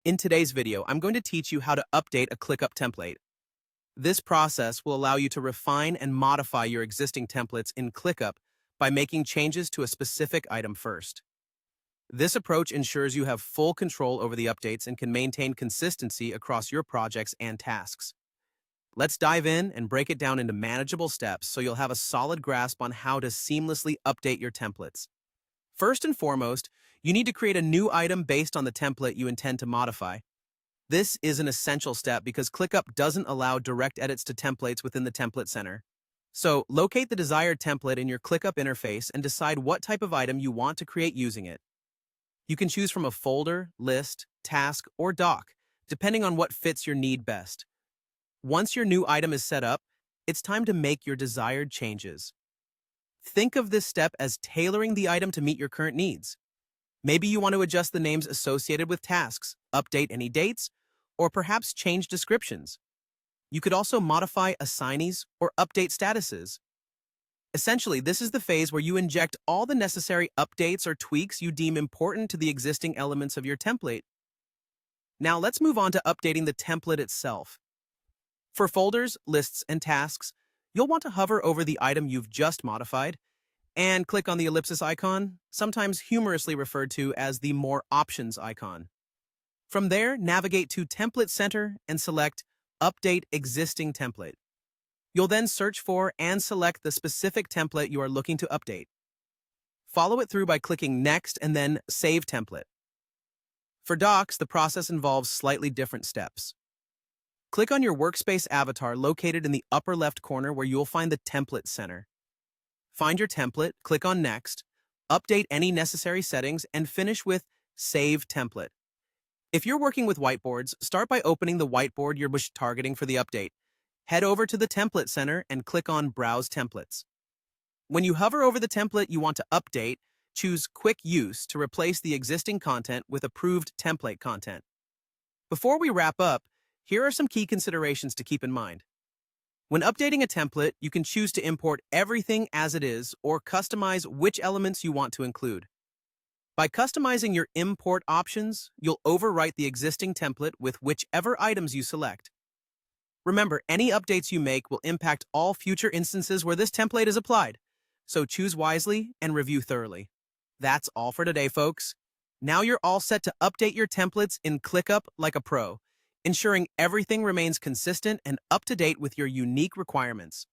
In today's video, I'm going to teach you how to update a ClickUp template. This process will allow you to refine and modify your existing templates in ClickUp by making changes to a specific item first. This approach ensures you have full control over the updates and can maintain consistency across your projects and tasks. Let's dive in and break it down into manageable steps so you'll have a solid grasp on how to seamlessly update your templates. First and foremost, you need to create a new item based on the template you intend to modify. This is an essential step because ClickUp doesn't allow direct edits to templates within the template center. So, locate the desired template in your ClickUp interface and decide what type of item you want to create using it. You can choose from a folder, list, task, or doc, depending on what fits your need best. Once your new item is set up, it's time to make your desired changes. Think of this step as tailoring the item to meet your current needs. Maybe you want to adjust the names associated with tasks, update any dates, or perhaps change descriptions. You could also modify assignees or update statuses. Essentially, this is the phase where you inject all the necessary updates or tweaks you deem important to the existing elements of your template. Now let's move on to updating the template itself. For folders, lists, and tasks, you'll want to hover over the item you've just modified and click on the ellipsis icon, sometimes humorously referred to as the More Options icon. From there, navigate to Template Center and select Update Existing Template. You'll then search for and select the specific template you are looking to update. Follow it through by clicking Next and then Save Template. For docs, the process involves slightly different steps. Click on your workspace avatar located in the upper left corner where you'll find the Template Center. Find your template, click on Next, update any necessary settings, and finish with Save Template. If you're working with whiteboards, start by opening the whiteboard you're targeting for the update. Head over to the Template Center and click on Browse Templates. When you hover over the template you want to update, choose Quick Use to replace the existing content with approved template content. Before we wrap up, here are some key considerations to keep in mind. When updating a template, you can choose to import everything as it is or customize which elements you want to include. By customizing your import options, you'll overwrite the existing template with whichever items you select. Remember, any updates you make will impact all future instances where this template is applied, so choose wisely and review thoroughly. That's all for today, folks. Now you're all set to update your templates in ClickUp like a pro, ensuring everything remains consistent and up to date with your unique requirements.